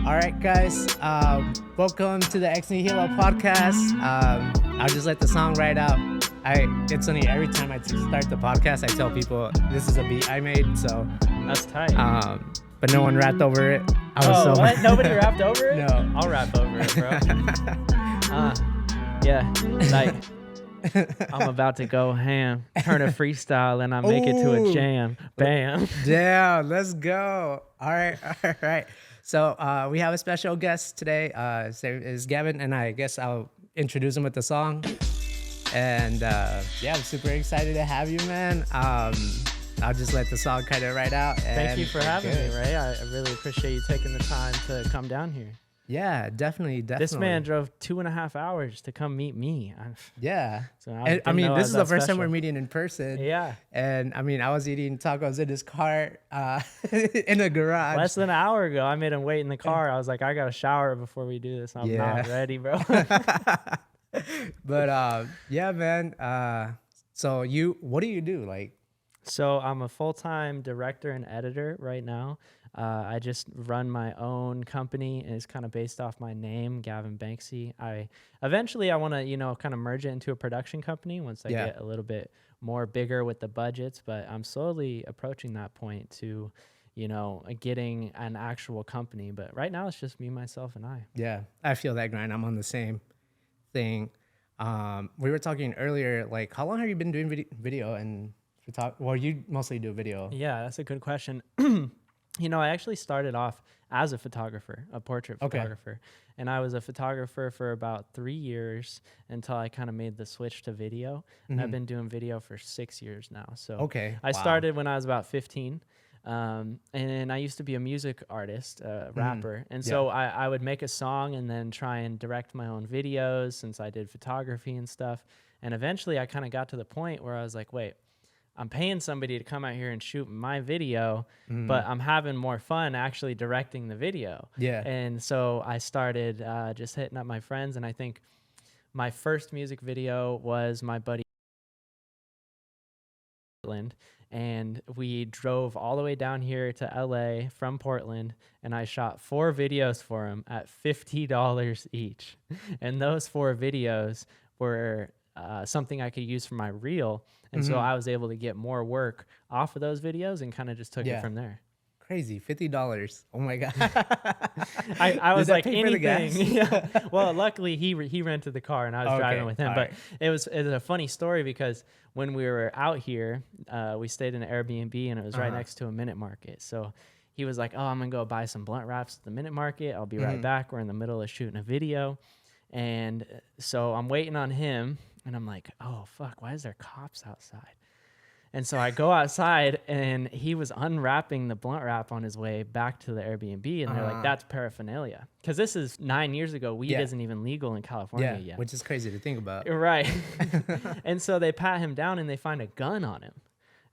All right, guys. Welcome to the Ex Nihilo podcast. I'll just let the song ride out. It's funny, every time I start the podcast, I tell people this is a beat I made. So that's tight. But no one rapped over it. What? Nobody rapped over it? No. I'll rap over it, bro. Yeah, like I'm about to go ham, turn a freestyle, and I make it to a jam. Bam. Damn, let's go. All right. So we have a special guest today. His name is Gavin, and I guess I'll introduce him with the song. And yeah, I'm super excited to have you, man. I'll just let the song kind of ride out. Thank you for having me, Ray. I really appreciate you taking the time to come down here. Yeah, definitely. This man drove 2.5 hours to come meet me. Yeah. So I mean, this is the first time we're meeting in person. Yeah. And I mean, I was eating tacos in his car in the garage. Less than an hour ago, I made him wait in the car. I was like, I got to shower before we do this. I'm not ready, bro. But yeah, man. So what do you do? So I'm a full-time director and editor right now. I just run my own company, and it's kind of based off my name, Gavin Banksy. Eventually I want to, kind of merge it into a production company once I get a little bit more bigger with the budgets, but I'm slowly approaching that point to, getting an actual company. But right now it's just me, myself, and I. Yeah, I feel that grind. I'm on the same thing. We were talking earlier, how long have you been doing video and well, you mostly do video. Yeah, that's a good question. I actually started off as a photographer, a portrait photographer. And I was a photographer for about 3 years until I kind of made the switch to video. And I've been doing video for 6 years now. So I started when I was about 15. And I used to be a music artist, rapper. And so I would make a song and then try and direct my own videos since I did photography and stuff. And eventually I kind of got to the point where I was like, wait, I'm paying somebody to come out here and shoot my video, but I'm having more fun actually directing the video. Yeah. And so I started just hitting up my friends. And I think my first music video was my buddy, and we drove all the way down here to LA from Portland, and I shot 4 videos for him at $50 each. And those 4 videos were something I could use for my reel. And so I was able to get more work off of those videos and kind of just took it from there. Crazy. $50. Oh my God. I was like, anything. Yeah. Well, luckily he rented the car and I was driving with him. But it was a funny story because when we were out here, we stayed in an Airbnb and it was right next to a Minute Market. So he was like, oh, I'm going to go buy some blunt wraps at the Minute Market. I'll be right back. We're in the middle of shooting a video. And so I'm waiting on him. And I'm like, oh, fuck, why is there cops outside? And so I go outside, and he was unwrapping the blunt wrap on his way back to the Airbnb. And they're like, that's paraphernalia. Because this is 9 years ago. Weed isn't even legal in California yet. Which is crazy to think about. Right. And so they pat him down, and they find a gun on him.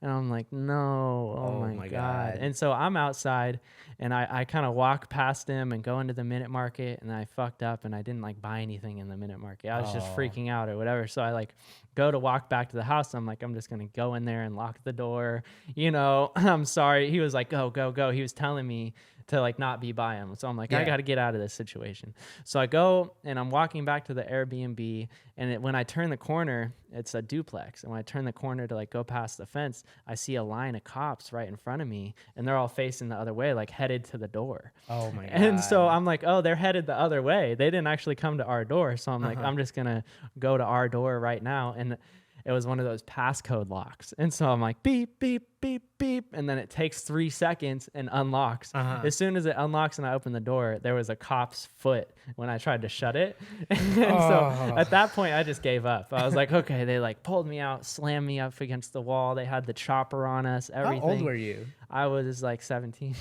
And I'm like, no, oh my God. And so I'm outside, and I kind of walk past him and go into the Minute Market, and I fucked up, and I didn't buy anything in the Minute Market. I was just freaking out or whatever. So I go to walk back to the house. And I'm like, I'm just going to go in there and lock the door. I'm sorry. He was like, go. He was telling me to not be by him. So I'm like, I got to get out of this situation. So I go and I'm walking back to the Airbnb, and when I turn the corner, it's a duplex. And when I turn the corner to go past the fence, I see a line of cops right in front of me, and they're all facing the other way, headed to the door. Oh my God. And so I'm like, oh, they're headed the other way. They didn't actually come to our door. So I'm like, I'm just going to go to our door right now. And it was one of those passcode locks. And so I'm like, beep, beep, beep, beep. And then it takes 3 seconds and unlocks. As soon as it unlocks and I open the door, there was a cop's foot when I tried to shut it. And so at that point, I just gave up. I was like, okay, they pulled me out, slammed me up against the wall. They had the chopper on us, everything. How old were you? I was 17.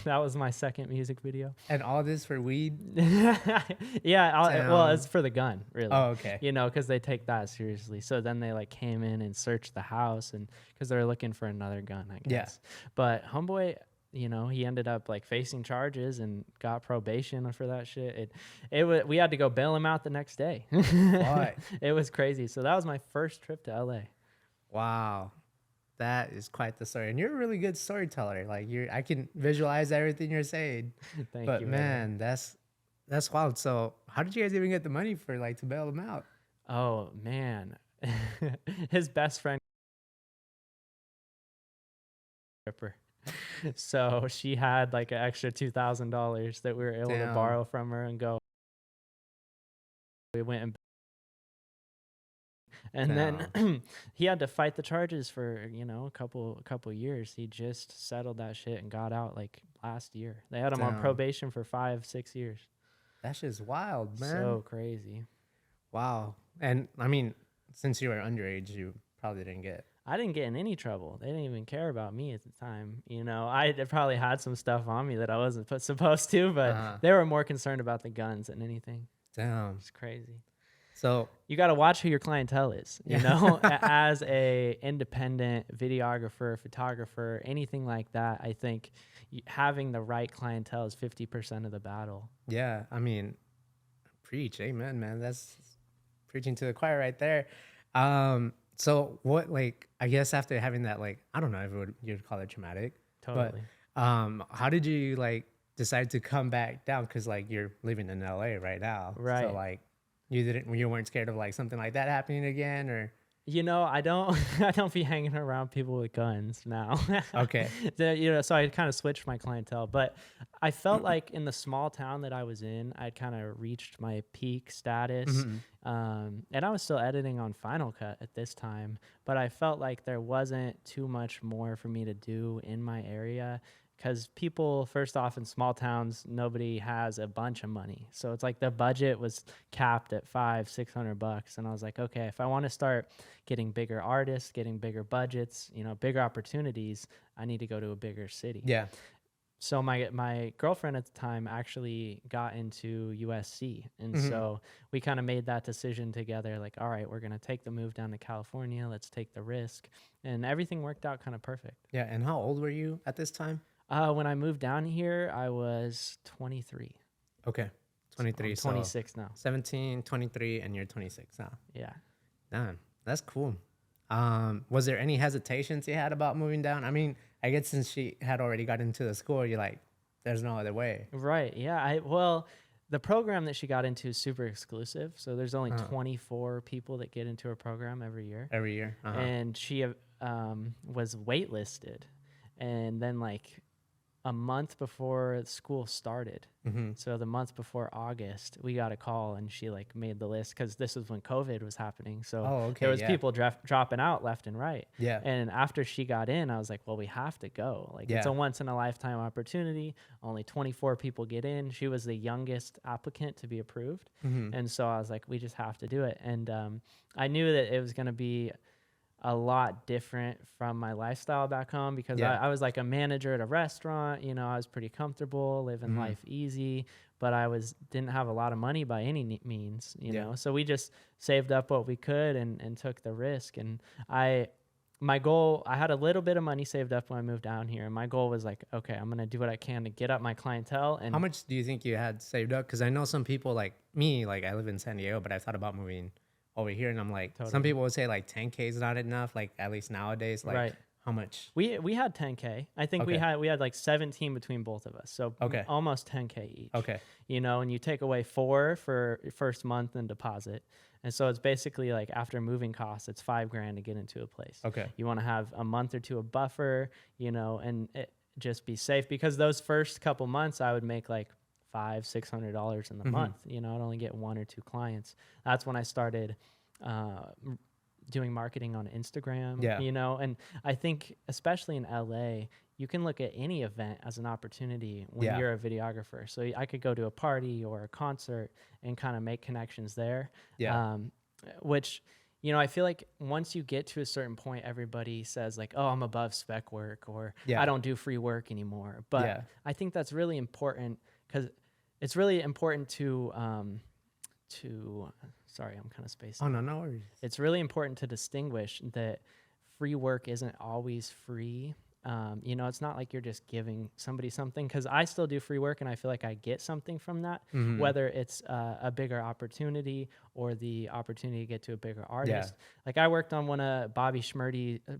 That was my second music video. And all this for weed? Yeah. Well, it's for the gun, really. Oh, okay. Because they take that seriously. So then they came in and searched the house, and because they're looking for another gun, I guess. Yeah. But homeboy, he ended up facing charges and got probation for that shit. We had to go bail him out the next day. Why? It was crazy. So that was my first trip to LA. Wow. That is quite the story, and you're a really good storyteller. Like I can visualize everything you're saying. Thank But you, brother. man, that's wild. So how did you guys even get the money for like to bail them out? Oh man, his best friend Ripper. So she had like an extra $2,000 that we were able to Damn. borrow from her and go. We went and then he had to fight the charges for a couple years. He just settled that shit and got out like last year. They had him on Damn. probation for 5-6 years. That's just wild, man. So crazy. Wow. And I mean, since you were underage, you probably didn't get. I didn't get in any trouble. They didn't even care about me at the time. I probably had some stuff on me that I wasn't supposed to, but they were more concerned about the guns than anything. Damn. It's crazy. So you got to watch who your clientele is, as a independent videographer, photographer, anything like that. I think having the right clientele is 50% of the battle. Yeah. I mean, preach. Amen, man. That's preaching to the choir right there. So what, like, I guess after having that, like, I don't know if you'd call it traumatic. Totally. But how did you like decide to come back down? Cause like you're living in LA right now. Right. So like you weren't scared of like something like that happening again, or? I don't be hanging around people with guns now. Okay. So I kind of switched my clientele, but I felt like in the small town that I was in, I'd kind of reached my peak status. And I was still editing on Final Cut at this time, but I felt like there wasn't too much more for me to do in my area. Because people, first off, in small towns, nobody has a bunch of money. So it's like the budget was capped at $500-600. And I was like, okay, if I want to start getting bigger artists, getting bigger budgets, bigger opportunities, I need to go to a bigger city. Yeah. So my girlfriend at the time actually got into USC. And so we kind of made that decision together. Like, all right, we're going to take the move down to California. Let's take the risk. And everything worked out kind of perfect. Yeah. And how old were you at this time? When I moved down here, I was 23. Okay. 23. So I'm 26 now. 17, 23, and you're 26 now. Yeah. Damn, that's cool. Was there any hesitations you had about moving down? I mean, I guess since she had already got into the school, you're like, there's no other way. Right. Yeah. Well, the program that she got into is super exclusive. So there's only 24 people that get into her program every year. Every year. And she was waitlisted. And then like a month before school started, so the month before August, we got a call and she like made the list because this was when COVID was happening. So there was people dropping out left and right. Yeah. And after she got in, I was like, well, we have to go. Like it's a once in a lifetime opportunity. Only 24 people get in. She was the youngest applicant to be approved. And so I was like, we just have to do it. And I knew that it was going to be a lot different from my lifestyle back home because I was like a manager at a restaurant. I was pretty comfortable, living life easy, but I didn't have a lot of money by any means, know. So we just saved up what we could and took the risk. And my goal, I had a little bit of money saved up when I moved down here, and my goal was like, okay, I'm gonna do what I can to get up my clientele. And how much do you think you had saved up? Because I know some people like me, like I live in San Diego, but I thought about moving over here, and I'm like, some people would say like 10K is not enough, like at least nowadays. Like, how much? We had 10K. I think we had like 17 between both of us, so almost 10K each. Okay. And you take away 4 for first month and deposit, and so it's basically like after moving costs, it's $5,000 to get into a place. Okay. You want to have a month or two of buffer, and just be safe, because those first couple months I would make like $500-600 in the month. I'd only get 1 or 2 clients. That's when I started doing marketing on Instagram. And I think especially in LA, you can look at any event as an opportunity when you're a videographer. So I could go to a party or a concert and kind of make connections there. Which I feel like once you get to a certain point, everybody says like, oh, I'm above spec work, or I don't do free work anymore. But I think that's really important, because it's really important to sorry, I'm kind of spacing. Oh, no worries. It's really important to distinguish that free work isn't always free, You know, it's not like you're just giving somebody something, because I still do free work and I feel like I get something from that, whether it's a bigger opportunity or the opportunity to get to a bigger artist. Like I worked on one of Bobby Shmurda's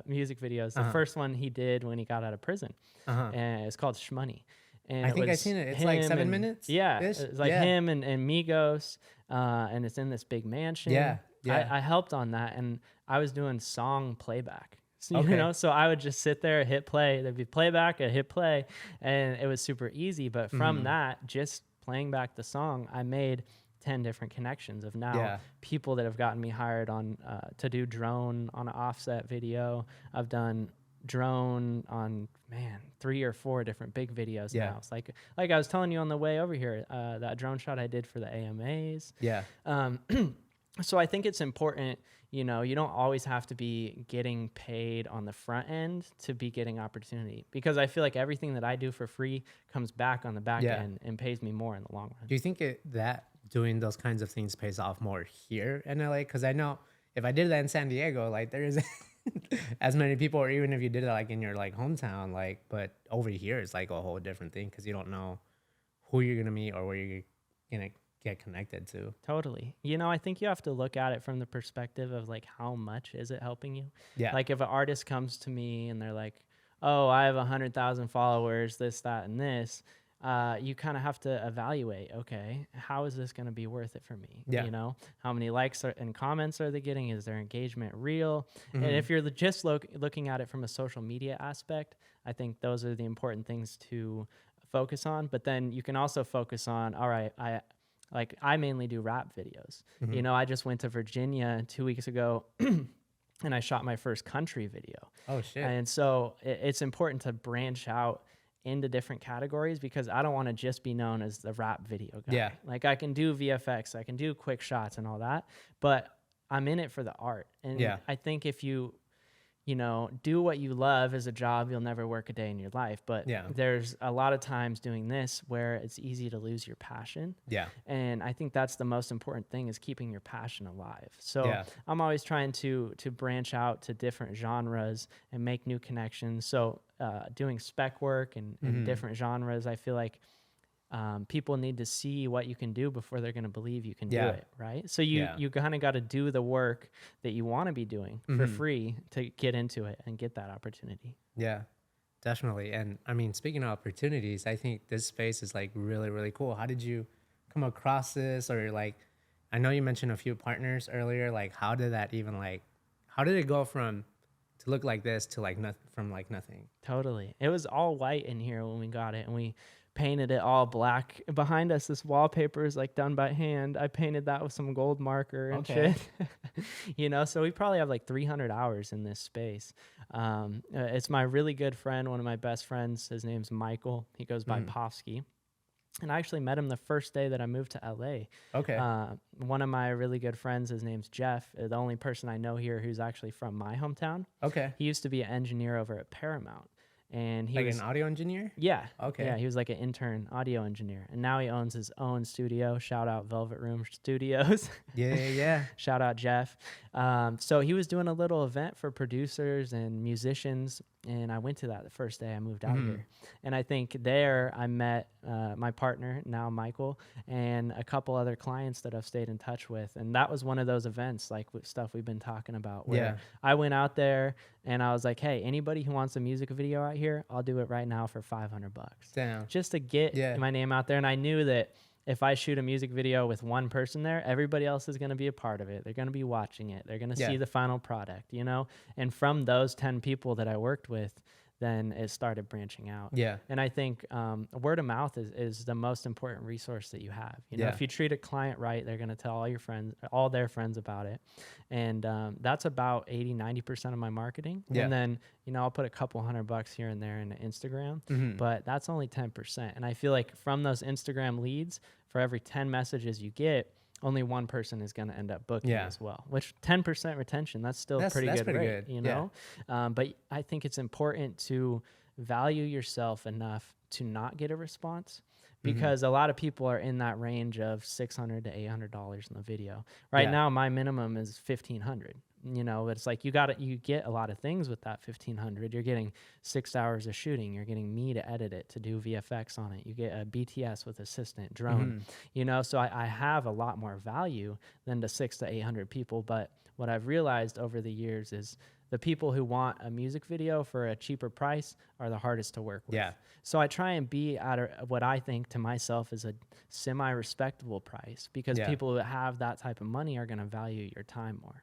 music videos, the first one he did when he got out of prison, and it's called Shmoney. And I think I've seen it. It's like 7 minutes. Yeah, it's like him and Migos, and it's in this big mansion. I helped on that, and I was doing song playback. So, you know, so I would just sit there, hit play. There'd be playback, I hit play, and it was super easy. But from that, just playing back the song, I made 10 different connections of now people that have gotten me hired on to do drone on an offset video. I've done drone on 3 or 4 different big videos now. It's like I was telling you on the way over here, that drone shot I did for the AMAs. So I think it's important, you know, you don't always have to be getting paid on the front end to be getting opportunity, because I feel like everything that I do for free comes back on the back end and pays me more in the long run. Do you think that doing those kinds of things pays off more here in LA? Because I know if I did that in San Diego, like there isn't as many people, or even if you did it like in your like hometown, like, but over here it's like a whole different thing, because you don't know who you're gonna meet or where you're gonna get connected to. Totally. You know, I think you have to look at it from the perspective of like, how much is it helping you? Like if an artist comes to me and they're like, oh, I have 100,000 followers, this, that, and this, you kind of have to evaluate, okay, how is this going to be worth it for me? You know, how many likes and comments are they getting? Is their engagement real? And if you're just looking at it from a social media aspect, I think those are the important things to focus on. But then you can also focus on, all right, I mainly do rap videos. You know, I just went to Virginia 2 weeks ago and I shot my first country video. Oh, shit. And so it's important to branch out into different categories, because I don't want to just be known as the rap video guy. Like I can do VFX, I can do quick shots and all that, but I'm in it for the art. And I think if you know, do what you love as a job, you'll never work a day in your life. But there's a lot of times doing this where it's easy to lose your passion. And I think that's the most important thing, is keeping your passion alive. So I'm always trying to branch out to different genres and make new connections. So doing spec work and different genres, I feel like people need to see what you can do before they're going to believe you can do it, right? So you kind of got to do the work that you want to be doing for free to get into it and get that opportunity. Yeah, definitely. And I mean, speaking of opportunities, I think this space is like really, really cool. How did you come across this? Or like, I know you mentioned a few partners earlier. Like, how did that even how did it go from to look like this to like nothing? Totally. It was all white in here when we got it, and we painted it all black. Behind us, this wallpaper is like done by hand. I painted that with some gold marker and shit. You know, so we probably have like 300 hours in this space. It's my really good friend, one of my best friends. His name's Michael. He goes by Povsky. And I actually met him the first day that I moved to LA. One of my really good friends, his name's Jeff, the only person I know here who's actually from my hometown. He used to be an engineer over at Paramount. And he was an audio engineer? Yeah. Yeah, he was like an intern audio engineer. And now he owns his own studio. Shout out Velvet Room Studios. Shout out Jeff. So he was doing a little event for producers and musicians. And I went to that the first day I moved out here. And I think there I met my partner, now Michael, and a couple other clients that I've stayed in touch with. And that was one of those events, like stuff we've been talking about, where I went out there and I was like, hey, anybody who wants a music video out here, I'll do it right now for $500. Damn. Just to get my name out there. And I knew that if I shoot a music video with one person there, everybody else is going to be a part of it. They're going to be watching it. They're going to see the final product, you know? And from those 10 people that I worked with, then it started branching out. And I think word of mouth is the most important resource that you have. You know, if you treat a client right, they're going to tell all their friends about it. And that's about 80-90% of my marketing. And then, you know, I'll put a couple $100 here and there into Instagram, but that's only 10%. And I feel like from those Instagram leads, for every 10 messages you get, only one person is going to end up booking as well, which 10% retention, that's still pretty good, you know? But I think it's important to value yourself enough to not get a response, because a lot of people are in that range of $600 to $800 in the video. Right now, my minimum is $1,500. it's like you get a lot of things with that 1,500. You're getting 6 hours of shooting. You're getting me to edit it, to do VFX on it. You get a BTS with assistant, drone, so I have a lot more value than the 600 to 800 people. But what I've realized over the years is the people who want a music video for a cheaper price are the hardest to work with. Yeah. So I try and be at what I think to myself is a semi-respectable price, because people who have that type of money are going to value your time more.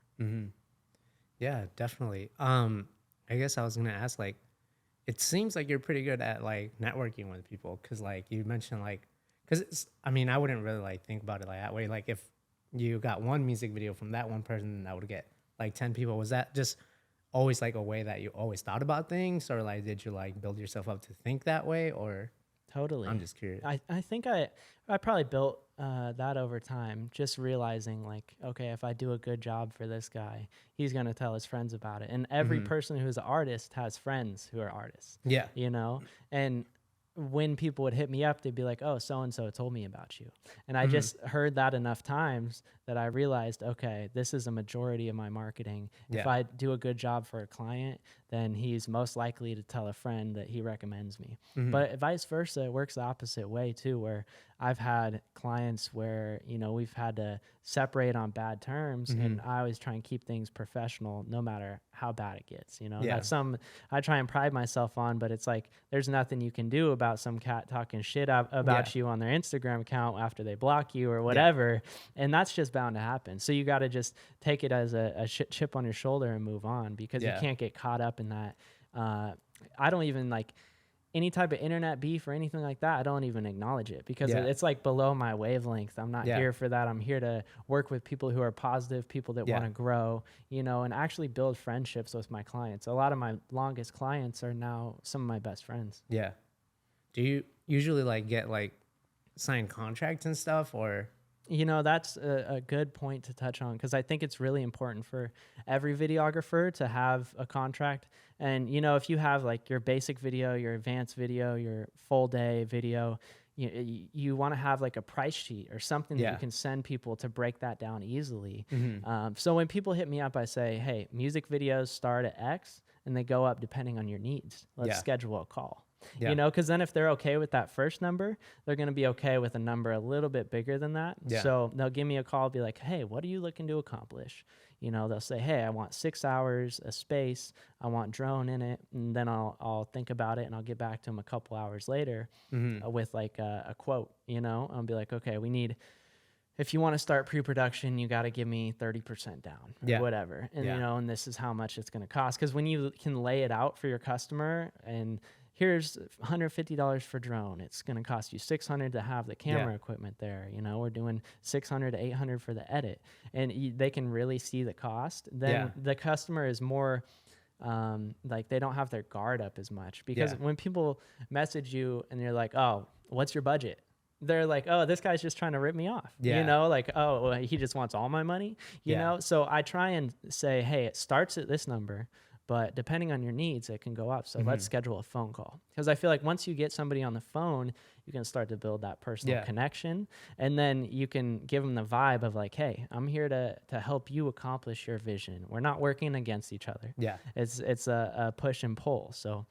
Yeah, definitely. I guess I was going to ask, like, it seems like you're pretty good at like networking with people, because like you mentioned, like, because I wouldn't really like think about it like that way. Like if you got one music video from that one person, that would get like 10 people. Was that just always like a way that you always thought about things, or like did you like build yourself up to think that way? Or Totally. I'm just curious. I think I probably built that over time, just realizing like, okay, if I do a good job for this guy, he's going to tell his friends about it. And every person who's an artist has friends who are artists. Yeah. And when people would hit me up, they'd be like, oh, so-and-so told me about you. And I just heard that enough times that I realized, okay, this is a majority of my marketing. If I do a good job for a client, then he's most likely to tell a friend that he recommends me. But vice versa, it works the opposite way too, where I've had clients where, we've had to separate on bad terms, and I always try and keep things professional no matter how bad it gets. That's something I try and pride myself on, but it's like there's nothing you can do about some cat talking shit about you on their Instagram account after they block you or whatever. And that's just bound to happen. So you got to just take it as a chip on your shoulder and move on, because you can't get caught up in that. I don't even like any type of internet beef or anything like that. I don't even acknowledge it, because it's like below my wavelength. I'm not here for that. I'm here to work with people who are positive, people that want to grow, and actually build friendships with my clients. A lot of my longest clients are now some of my best friends. Yeah. Do you usually like get like signed contracts and stuff, or? That's a good point to touch on, because I think it's really important for every videographer to have a contract. And, if you have like your basic video, your advanced video, your full day video, you want to have like a price sheet or something that you can send people to break that down easily. So when people hit me up, I say, hey, music videos start at X and they go up depending on your needs. Let's schedule a call. Because then if they're okay with that first number, they're going to be okay with a number a little bit bigger than that. So they'll give me a call, be like, hey, what are you looking to accomplish? They'll say, hey, I want 6 hours, a space, I want drone in it. And then I'll think about it, and I'll get back to them a couple hours later with like a quote. I'll be like, okay, if you want to start pre-production, you got to give me 30% down or whatever. And, and this is how much it's going to cost. Because when you can lay it out for your customer, and here's $150 for drone, it's going to cost you $600 to have the camera equipment there. We're doing $600 to $800 for the edit, and they can really see the cost. Then the customer is more like they don't have their guard up as much, because when people message you and you're like, oh, what's your budget? They're like, oh, this guy's just trying to rip me off. Like, oh, well, he just wants all my money, you know? So I try and say, hey, it starts at this number, but depending on your needs, it can go up. So let's schedule a phone call. Because I feel like once you get somebody on the phone, you can start to build that personal connection. And then you can give them the vibe of like, hey, I'm here to help you accomplish your vision. We're not working against each other. It's a push and pull. So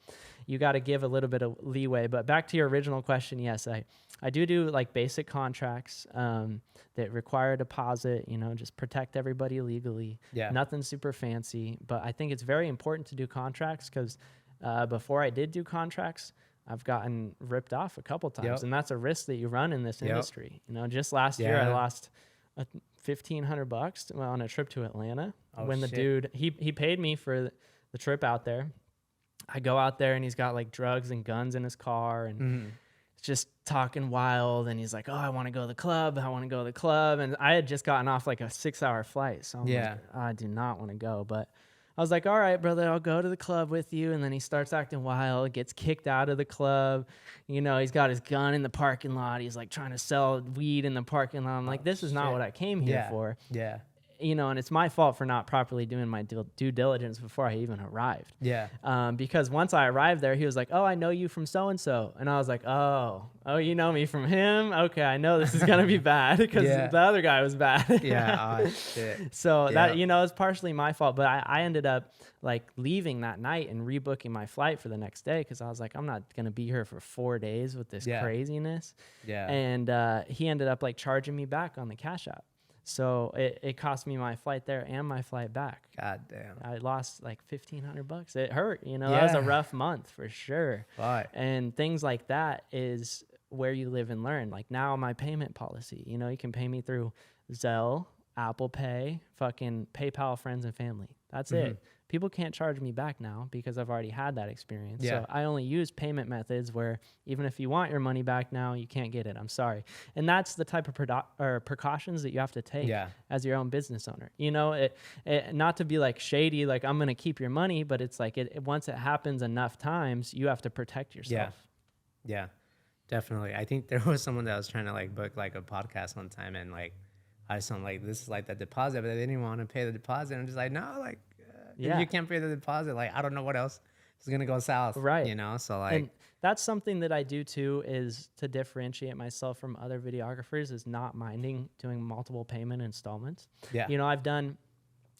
you got to give a little bit of leeway. But back to your original question, yes, I do like basic contracts that require a deposit, just protect everybody legally. Nothing super fancy. But I think it's very important to do contracts, because before I did do contracts, I've gotten ripped off a couple times. And that's a risk that you run in this industry. Just last year, I lost $1,500 on a trip to Atlanta. The dude, he paid me for the trip out there. I go out there and he's got like drugs and guns in his car, and just talking wild. And he's like, oh, I want to go to the club. And I had just gotten off like a 6-hour flight. So I'm like, I do not want to go. But I was like, all right, brother, I'll go to the club with you. And then he starts acting wild, gets kicked out of the club. He's got his gun in the parking lot. He's like trying to sell weed in the parking lot. I'm like, this is not what I came here for. and it's my fault for not properly doing my due diligence before I even arrived. Yeah. Because once I arrived there, he was like, "Oh, I know you from so-and-so." And I was like, oh, you know me from him? Okay, I know this is going to be bad because the other guy was bad. Yeah. Shit. So that, is partially my fault. But I ended up like leaving that night and rebooking my flight for the next day because I was like, I'm not going to be here for 4 days with this craziness. Yeah. And he ended up like charging me back on the Cash App. So it cost me my flight there and my flight back. God damn. I lost like $1,500. It hurt, That was a rough month for sure. Right. And things like that is where you live and learn. Like now my payment policy, you can pay me through Zelle, Apple Pay, fucking PayPal, friends and family. That's it. People can't charge me back now because I've already had that experience. Yeah. So I only use payment methods where even if you want your money back now, you can't get it. I'm sorry. And that's the type of precautions that you have to take as your own business owner. Not to be like shady, like I'm going to keep your money, but it's like once it happens enough times, you have to protect yourself. Yeah, definitely. I think there was someone that was trying to like book like a podcast one time and like I just like, this is like the deposit, but they didn't want to pay the deposit. I'm just like, no, like, if you can't pay the deposit, like, I don't know what else is going to go south. Right. So like. And that's something that I do too, is to differentiate myself from other videographers is not minding doing multiple payment installments. Yeah. I've done,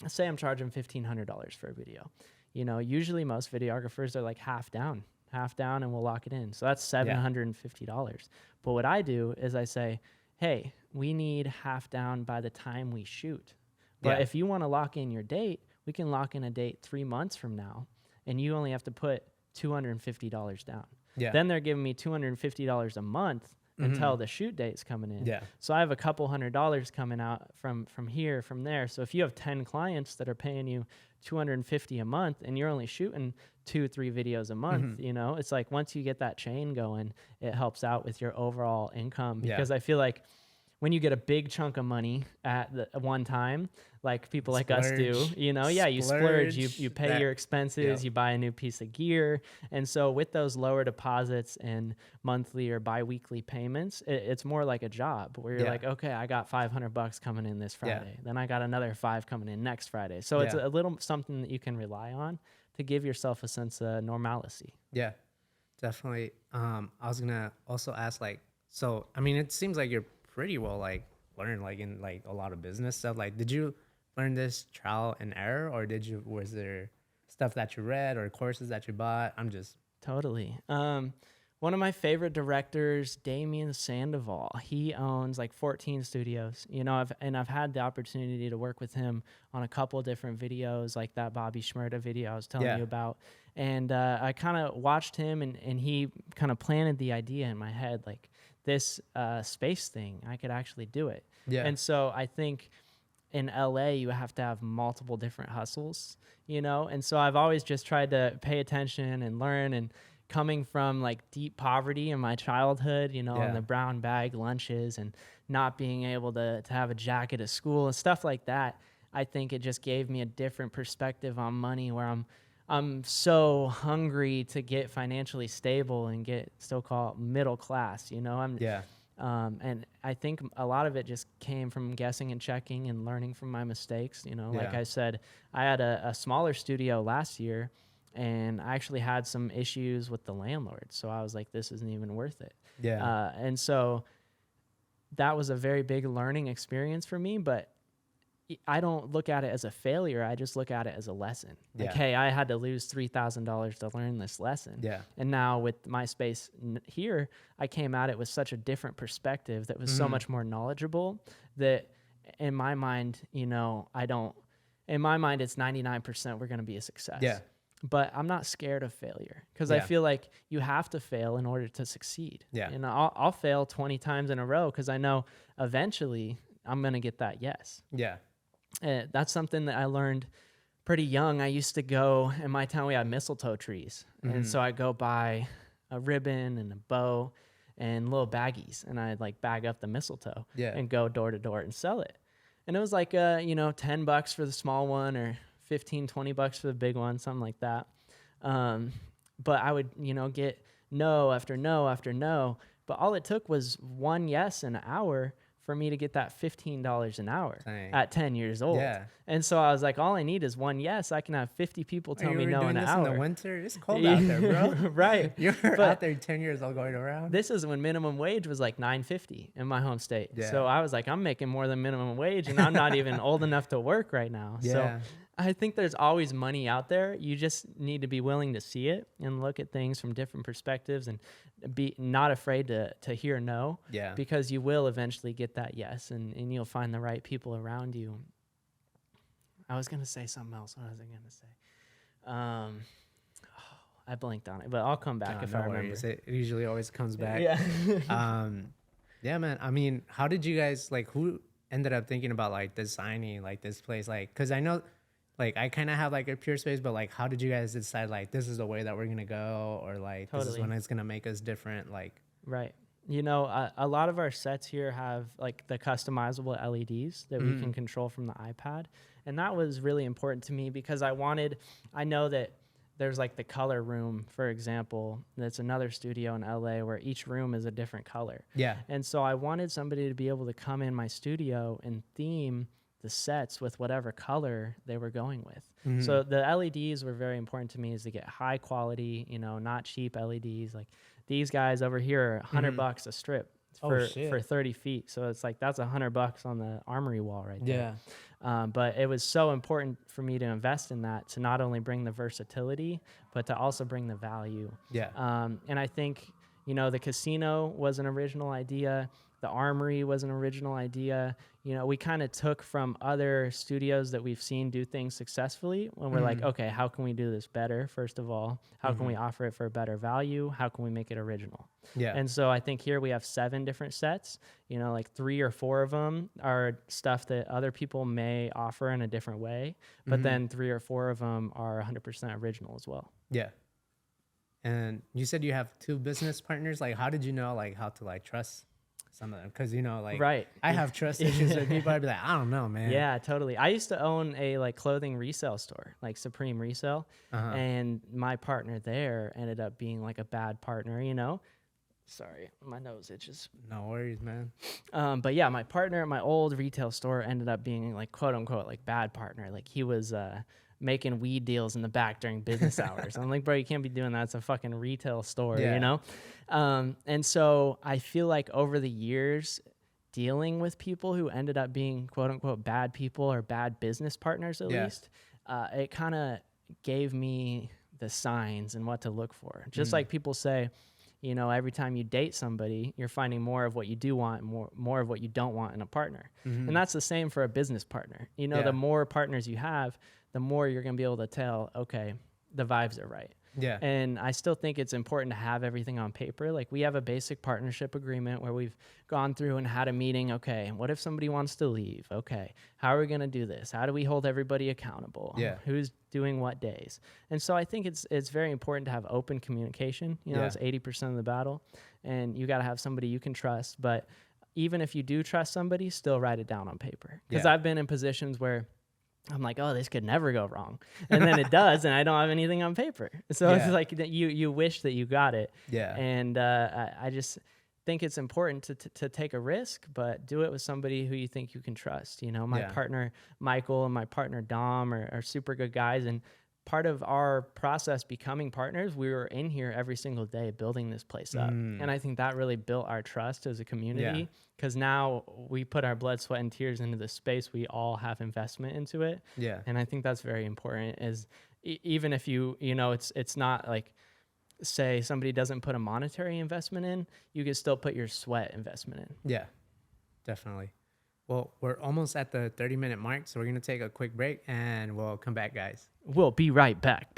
say I'm charging $1,500 for a video. Usually most videographers are like half down and we'll lock it in. So that's $750. But what I do is I say, hey, we need half down by the time we shoot. But if you want to lock in your date, we can lock in a date 3 months from now, and you only have to put $250 down. Yeah. Then they're giving me $250 a month until the shoot date's coming in. Yeah. So I have a couple $100 coming out from here, from there. So if you have 10 clients that are paying you $250 a month and you're only shooting 2-3 videos a month, it's like once you get that chain going, it helps out with your overall income because I feel like when you get a big chunk of money at one time, like people like us do, you splurge, you pay your expenses, you buy a new piece of gear. And so with those lower deposits and monthly or biweekly payments, it's more like a job where you're like, okay, I got $500 coming in this Friday. Then I got another $5 coming in next Friday. So it's a little something that you can rely on to give yourself a sense of normalcy. Yeah, definitely. I was going to also ask so, I mean, it seems like you're pretty well learned in a lot of business stuff. Like, did you learn this trial and error, or was there stuff that you read or courses that you bought? I'm just totally. One of my favorite directors, Damien Sandoval, he owns 14 studios, I've had the opportunity to work with him on a couple different videos, like that Bobby Shmurda video I was telling you about. And I kind of watched him and he kind of planted the idea in my head, this space thing, I could actually do it. Yeah. And so I think in LA, you have to have multiple different hustles, And so I've always just tried to pay attention and learn. And coming from deep poverty in my childhood, and the brown bag lunches and not being able to have a jacket at school and stuff like that, I think it just gave me a different perspective on money where I'm so hungry to get financially stable and get so-called middle class, and I think a lot of it just came from guessing and checking and learning from my mistakes. Like I said, I had a smaller studio last year and I actually had some issues with the landlord. So I was like, this isn't even worth it. Yeah. And so that was a very big learning experience for me, but I don't look at it as a failure. I just look at it as a lesson. Hey, I had to lose $3,000 to learn this lesson. Yeah. And now with my space here, I came at it with such a different perspective that was so much more knowledgeable that in my mind, in my mind, it's 99% we're going to be a success. Yeah. But I'm not scared of failure because I feel like you have to fail in order to succeed. Yeah. I'll fail 20 times in a row because I know eventually I'm going to get that yes. Yeah. That's something that I learned pretty young. I used to go, in my town we had mistletoe trees. And so I'd go buy a ribbon and a bow and little baggies. And I'd bag up the mistletoe and go door to door and sell it. And it was $10 for the small one or $15-$20 for the big one, something like that. But I would, get no after no after no. But all it took was one yes in an hour for me to get that $15 an hour Dang. at 10 years old. Yeah. And so I was like, all I need is one yes. I can have 50 people tell me no in an hour. In the winter? It's cold out there, bro. Right. You're out there 10 years old going around. This is when minimum wage was like $9.50 in my home state. Yeah. So I was like, I'm making more than minimum wage, and I'm not even old enough to work right now. Yeah. So I think there's always money out there. You just need to be willing to see it and look at things from different perspectives and be not afraid to hear no. Yeah. Because you will eventually get that yes, and you'll find the right people around you. I was going to say something else. What was I going to say? I blanked on it, but I'll come back if I remember. Worries. It usually always comes back. Yeah. Yeah, man. I mean, how did you guys, like, who ended up thinking about, like, designing, like, this place? Like, because I know, like, I kind of have, like, a pure space, but, like, how did you guys decide, like, this is the way that we're going to go? Or, like, this is when it's going to make us different? Like, right. You know, a lot of our sets here have, like, the customizable LEDs that we can control from the iPad. And that was really important to me because I know that there's like the color room, for example. That's another studio in LA where each room is a different color. Yeah. And so I wanted somebody to be able to come in my studio and theme the sets with whatever color they were going with. So the LEDs were very important to me, is to get high quality, you know, not cheap LEDs. Like these guys over here are $100 a strip for 30 feet. So it's like, that's $100 on the Armory wall right there. Yeah. But it was so important for me to invest in that, to not only bring the versatility, but to also bring the value. Yeah. And I think, you know, the casino was an original idea. The Armory was an original idea. You know, we kind of took from other studios that we've seen do things successfully when we're like, okay, how can we do this better? First of all, how can we offer it for a better value? How can we make it original? Yeah. And so I think here we have 7 different sets, you know, like 3 or 4 of them are stuff that other people may offer in a different way, but then 3 or 4 of them are 100% original as well. Yeah. And you said you have 2 business partners. Like, how did you know, like, how to, like, trust some of them? Because, you know, like, right. I have trust issues with people. I'd be like, I don't know, man. Yeah, totally. I used to own a like clothing resale store, like Supreme Resale, and my partner there ended up being like a bad partner, you know. Sorry, my nose itches. No worries, man. But yeah, my partner at my old retail store ended up being like quote unquote like bad partner. Like he was making weed deals in the back during business hours. I'm like, bro, you can't be doing that. It's a fucking retail store, you know? And so I feel like over the years, dealing with people who ended up being quote unquote bad people or bad business partners, at least, it kind of gave me the signs and what to look for. Just like people say, you know, every time you date somebody, you're finding more of what you do want, more of what you don't want in a partner. And that's the same for a business partner. You know, the more partners you have, the more you're going to be able to tell, okay, the vibes are right. Yeah. And I still think it's important to have everything on paper. Like we have a basic partnership agreement where we've gone through and had a meeting. Okay, what if somebody wants to leave? Okay, how are we going to do this? How do we hold everybody accountable? Yeah. Who's doing what days? And so I think it's very important to have open communication. You know, it's 80% of the battle. And you got to have somebody you can trust. But even if you do trust somebody, still write it down on paper. Because I've been in positions where I'm like, oh, this could never go wrong. And then it does, and I don't have anything on paper. So it's like that you wish that you got it. Yeah. And I just think it's important to take a risk, but do it with somebody who you think you can trust. You know, my partner, Michael, and my partner, Dom, are super good guys. And part of our process becoming partners, we were in here every single day building this place up. And I think that really built our trust as a community, because now we put our blood, sweat, and tears into the space. We all have investment into it. Yeah. And I think that's very important, is even if you know, it's not like, say somebody doesn't put a monetary investment in, you can still put your sweat investment in. Yeah, definitely. Well, we're almost at the 30-minute mark, so we're going to take a quick break, and we'll come back, guys. We'll be right back.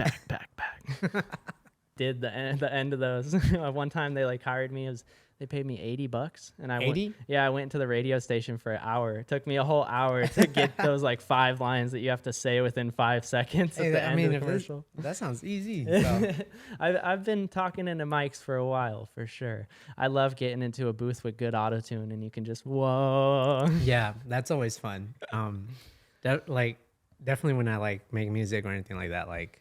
Did the end of those. One time they like hired me. They paid me $80, and I went to the radio station for an hour. It took me a whole hour to get those like 5 lines that you have to say within 5 seconds at the end of the commercial. That sounds easy. So. I've been talking into mics for a while, for sure. I love getting into a booth with good auto-tune, and you can just, whoa. Yeah, that's always fun. Definitely when I like make music or anything like that, like,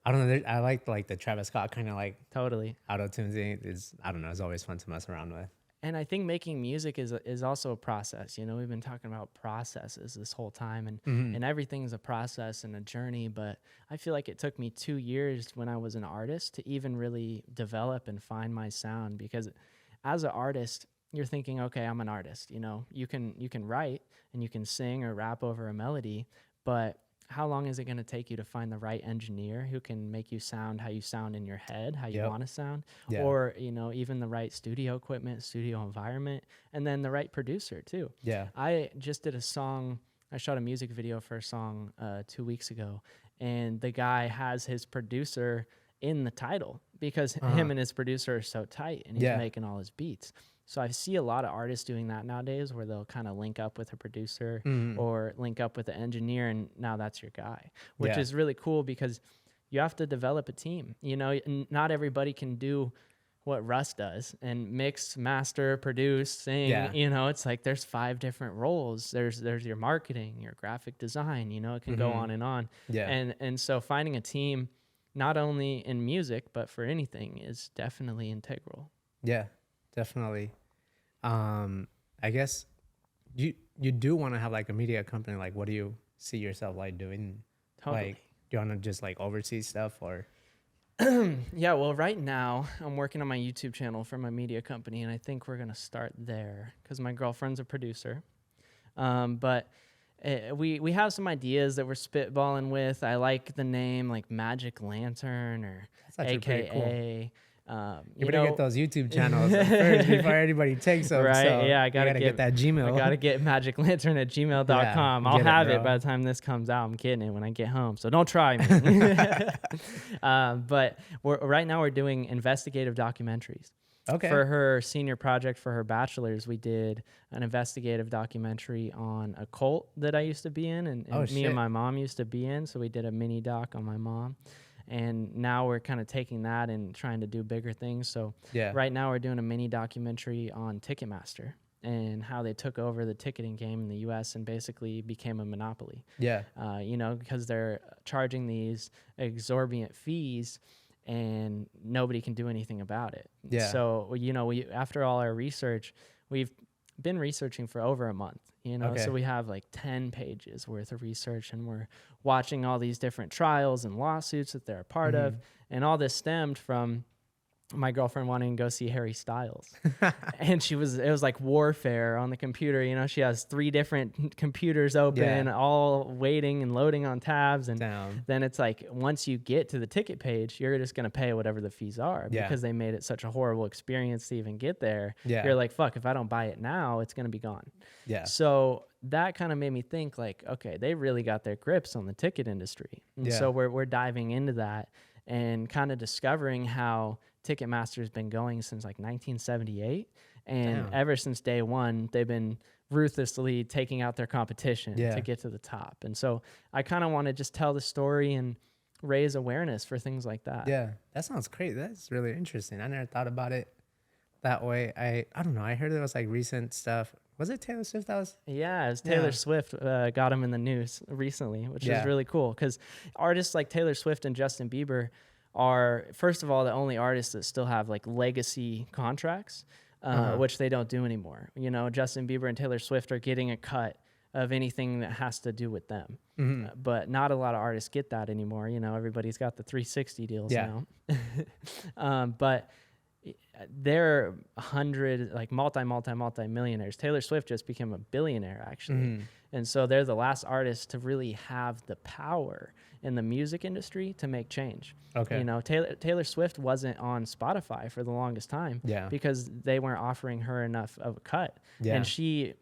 I don't know. I like the Travis Scott kind of like totally auto-tuning. I don't know. It's always fun to mess around with. And I think making music is also a process. You know, we've been talking about processes this whole time, and everything's a process and a journey. But I feel like it took me 2 years when I was an artist to even really develop and find my sound. Because as an artist, you're thinking, okay, I'm an artist. You know, you can write and you can sing or rap over a melody, but how long is it going to take you to find the right engineer who can make you sound how you sound in your head, how you want to sound, or, you know, even the right studio equipment, studio environment, and then the right producer too. Yeah. I just did a song. I shot a music video for a song 2 weeks ago, and the guy has his producer in the title because him and his producer are so tight, and he's making all his beats. So I see a lot of artists doing that nowadays where they'll kind of link up with a producer or link up with an engineer, and now that's your guy, which is really cool because you have to develop a team. You know, not everybody can do what Russ does and mix, master, produce, sing. You know, it's like there's 5 different roles. There's your marketing, your graphic design, you know, it can go on and on. And so finding a team, not only in music, but for anything is definitely integral. Yeah. Definitely. I guess you do want to have like a media company. Like, what do you see yourself like doing? Totally. Like, do you want to just like oversee stuff or? Yeah, well, right now I'm working on my YouTube channel for my media company, and I think we're gonna start there because my girlfriend's a producer. But we have some ideas that we're spitballing with. I like the name like Magic Lantern or AKA. You better get those YouTube channels first before anybody takes them. Right? So I gotta get that Gmail. I gotta get magiclantern@gmail.com. I'll have it by the time this comes out. I'm kidding it when I get home, so don't try me. But right now we're doing investigative documentaries. Okay. For her senior project for her bachelor's, we did an investigative documentary on a cult that I used to be in, and me and my mom used to be in. So we did a mini doc on my mom. And now we're kind of taking that and trying to do bigger things. So right now we're doing a mini documentary on Ticketmaster and how they took over the ticketing game in the U.S. and basically became a monopoly. You know, because they're charging these exorbitant fees and nobody can do anything about it. So, you know, after all our research, we've been researching for over a month, you know, so we have like 10 pages worth of research, and we're watching all these different trials and lawsuits that they're a part of. And all this stemmed from my girlfriend wanting to go see Harry Styles. And it was like warfare on the computer. You know, she has 3 different computers open, all waiting and loading on tabs. And then it's like, once you get to the ticket page, you're just going to pay whatever the fees are because they made it such a horrible experience to even get there. You're like, fuck, if I don't buy it now, it's going to be gone. So that kind of made me think like, okay, they really got their grips on the ticket industry. And so we're diving into that and kind of discovering how Ticketmaster's been going since like 1978. And ever since day one, they've been ruthlessly taking out their competition to get to the top. And so I kind of want to just tell the story and raise awareness for things like that. Yeah, that sounds great. That's really interesting. I never thought about it that way. I don't know. I heard there was like recent stuff. Was it Taylor Swift that was? Yeah, it was Taylor Swift got him in the news recently, which is really cool because artists like Taylor Swift and Justin Bieber are, first of all, the only artists that still have like legacy contracts, which they don't do anymore. You know, Justin Bieber and Taylor Swift are getting a cut of anything that has to do with them. But not a lot of artists get that anymore. You know, everybody's got the 360 deals now. But they're 100, like multi millionaires. Taylor Swift just became a billionaire, actually. And so they're the last artists to really have the power in the music industry to make change. You know, Taylor Swift wasn't on Spotify for the longest time because they weren't offering her enough of a cut. And she,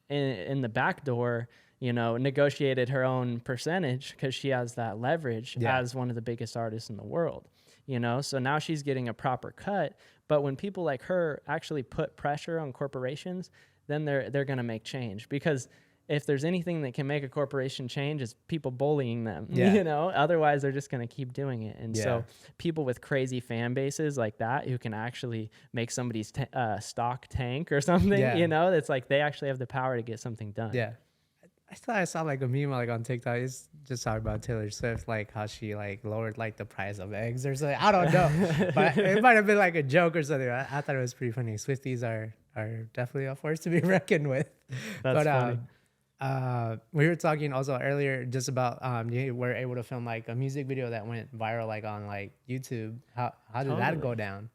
in the back door, you know, negotiated her own percentage because she has that leverage as one of the biggest artists in the world. You know, so now she's getting a proper cut. But when people like her actually put pressure on corporations, then they're going to make change. Because if there's anything that can make a corporation change, it's people bullying them. You know, otherwise they're just going to keep doing it. And so people with crazy fan bases like that, who can actually make somebody's stock tank or something, you know, it's like they actually have the power to get something done. I thought I saw like a meme like on TikTok. It's just talking about Taylor Swift, like how she like lowered like the price of eggs or something. I don't know, but it might have been like a joke or something. I thought it was pretty funny. Swifties are are definitely a force to be reckoned with. That's But funny. we were talking also earlier just about you were able to film like a music video that went viral like on like YouTube. How did that go Totally. down?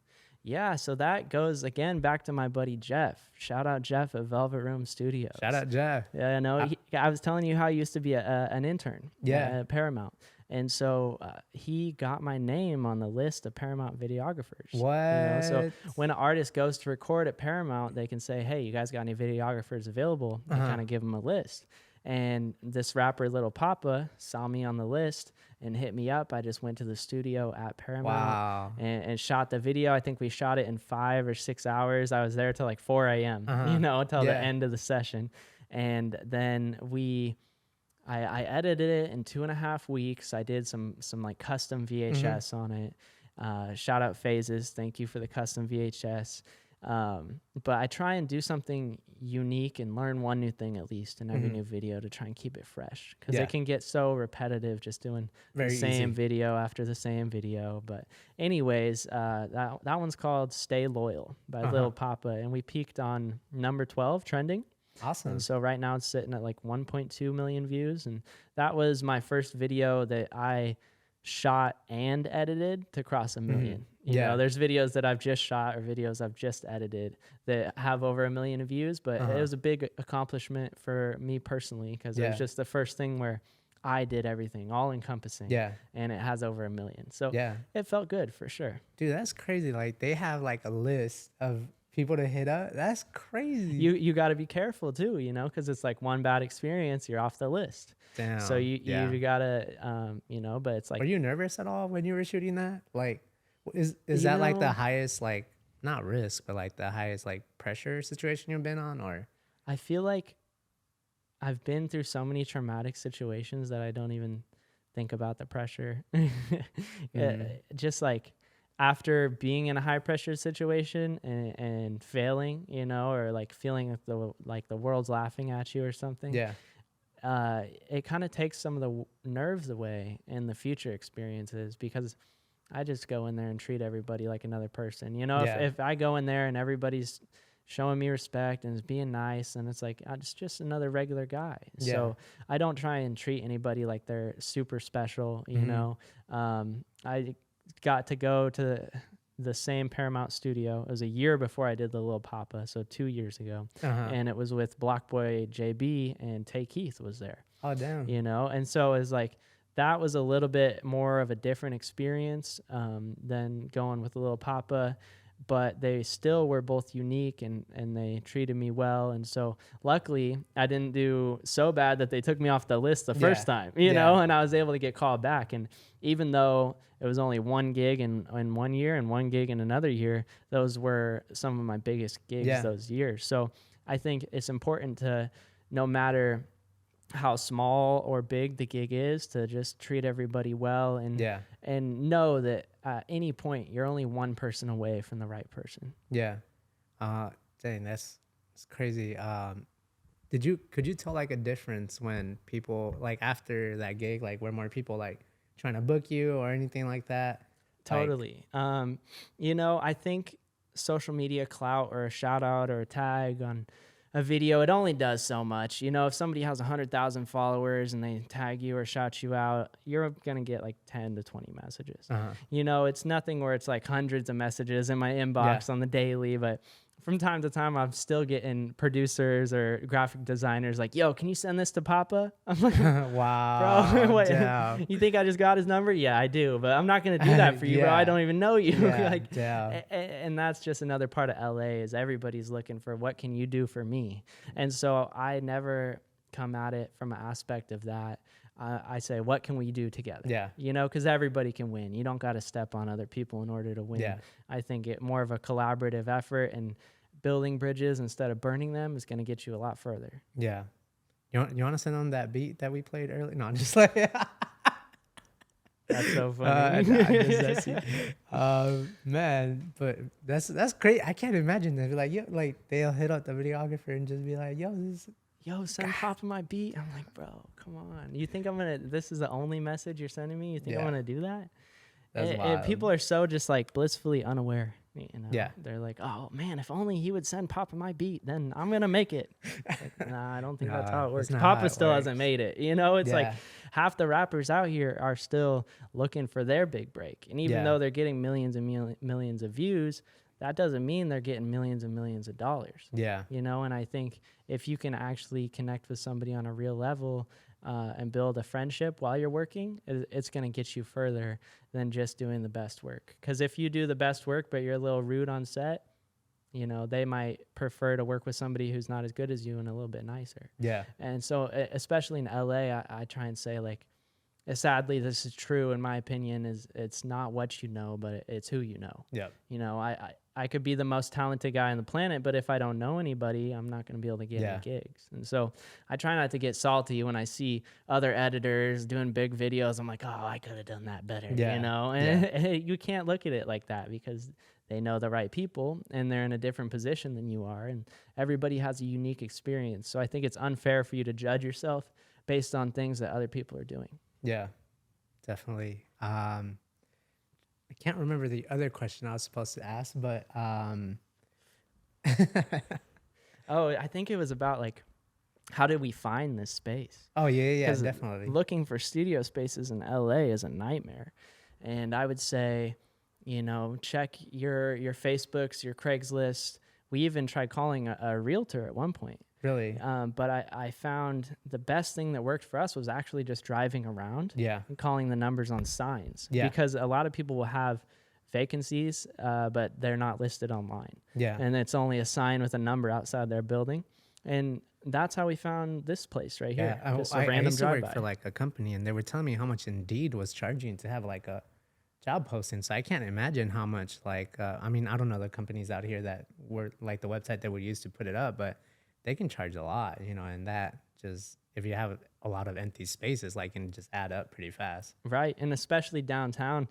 Yeah, so that goes again back to my buddy Jeff. Shout out Jeff at Velvet Room Shout Studios. out Jeff. Yeah, I know. Uh, I was telling you how I used to be an intern Yeah. at Paramount. And so he got my name on the list of Paramount videographers. So What? when an artist goes to record at Paramount, they can say, hey, you guys got any videographers available? And kind of give them a list. And this rapper, Little Papa, saw me on the list and hit me up. I just went to the studio at Paramount Wow. and shot the video. I think we shot it in 5 or 6 hours. I was there till like 4 a.m., till the end of the session. And then I edited it in 2.5 weeks. I did some like custom VHS on it. Shout out Phases. Thank you for the custom VHS. But I try and do something unique and learn one new thing at least in every new video to try and keep it fresh, because it can get so repetitive just doing the same video after the same video. But anyways, that one's called Stay Loyal by Lil Papa, and we peaked on number 12 trending. Awesome. And so right now it's sitting at like 1.2 million views, and that was my first video that I shot and edited to cross 1 million. You know, there's videos that I've just shot or videos I've just edited that have over 1 million views, but it was a big accomplishment for me personally, because it was just the first thing where I did everything, all encompassing. Yeah. And it has over 1 million. So Yeah. it felt good for sure. Dude, that's crazy. Like they have like a list of people to hit up. That's crazy. You got to be careful too, because it's like one bad experience, you're off the list. Damn. So you gotta, but it's like, Were you nervous at all when you were shooting that? Like, is that like the know- highest, like, not risk, but like the highest like pressure situation you've been on, or? I feel like I've been through so many traumatic situations that I don't even think about the pressure. Just like after being in a high pressure situation and failing, or like feeling like the world's laughing at you or something. Yeah. It kind of takes some of the nerves away in the future experiences, because I just go in there and treat everybody like another person. If I go in there and everybody's showing me respect and is being nice, and it's like I'm just another regular guy. Yeah. So I don't try and treat anybody like they're super special. I got to go to the same Paramount studio. It was a year before I did the Lil Papa, so 2 years ago, and it was with Blockboy JB, and Tay Keith was there. Oh, damn. And so it was like, that was a little bit more of a different experience than going with the Lil Papa, but they still were both unique, and they treated me well. And so luckily I didn't do so bad that they took me off the list the first time, and I was able to get called back. And even though it was only one gig in 1 year and one gig in another year, those were some of my biggest gigs those years. So I think it's important to, no matter how small or big the gig is, to just treat everybody well, and know that at any point you're only one person away from the right person. Yeah. Dang, that's crazy. Could you tell like a difference when people, like after that gig, like were more people like trying to book you or anything like that? Totally. I think social media clout or a shout out or a tag on a video, it only does so much. If somebody has 100,000 followers and they tag you or shout you out, you're going to get like 10 to 20 messages. It's nothing where it's like hundreds of messages in my inbox on the daily, but from time to time, I'm still getting producers or graphic designers like, yo, can you send this to Papa? I'm like, wow, bro, what, you think I just got his number? Yeah, I do, but I'm not going to do that for you, bro. I don't even know you. And that's just another part of LA, is everybody's looking for what can you do for me? And so I never come at it from an aspect of that. I say, what can we do together? Because everybody can win. You don't got to step on other people in order to win. I think it more of a collaborative effort, and building bridges instead of burning them is going to get you a lot further. Yeah. You want to send on that beat that we played earlier? No, I'm just like... That's so funny. Man, but that's great. I can't imagine that. Like, like they'll hit up the videographer and just be like, yo, send Papa my beat. I'm like, bro, come on. You think this is the only message you're sending me? You think I'm going to do that? And people are so just like blissfully unaware. You know, Yeah. they're like, oh man, if only he would send Papa my beat, then I'm gonna make it. Like, nah, I don't think that's how it works. That's not how Papa it still hasn't works. made it. You know, it's like Yeah. half the rappers out here are still looking for their big break, and even Yeah. though they're getting millions and millions of views, that doesn't mean they're getting millions and millions of dollars. Yeah. You know, and I think if you can actually connect with somebody on a real level and build a friendship while you're working, it's going to get you further than just doing the best work. Because if you do the best work, but you're a little rude on set, you know, they might prefer to work with somebody who's not as good as you and a little bit nicer. Yeah. And so, especially in LA, I try and say, like, sadly, this is true in my opinion, is it's not what you know, but it's who you know. Yeah. You know, I could be the most talented guy on the planet, but if I don't know anybody, I'm not going to be able to get any gigs. And so I try not to get salty when I see other editors doing big videos. I'm like, oh, I could have done that better, you know? And you can't look at it like that because they know the right people and they're in a different position than you are. And everybody has a unique experience. So I think it's unfair for you to judge yourself based on things that other people are doing. Yeah, definitely. I can't remember the other question I was supposed to ask, but Oh, I think it was about like, how did we find this space? oh yeah, 'Cause definitely. looking for studio spaces in LA is a nightmare. And I would say, you know, check your Facebooks, your Craigslist. We even tried calling a realtor at one point. Really? But I found the best thing that worked for us was actually just driving around Yeah. and calling the numbers on signs. Yeah. Because a lot of people will have vacancies, but they're not listed online. Yeah. And it's only a sign with a number outside their building. And that's how we found this place right here. Yeah, Just I a random used to work drive-by. for like a company, and they were telling me how much Indeed was charging to have like a job posting. So I can't imagine how much like I mean, I don't know the companies out here that were like the website that we used to put it up, but they can charge a lot, you know, and that just if you have a lot of empty spaces, like can just add up pretty fast. Right. And especially downtown,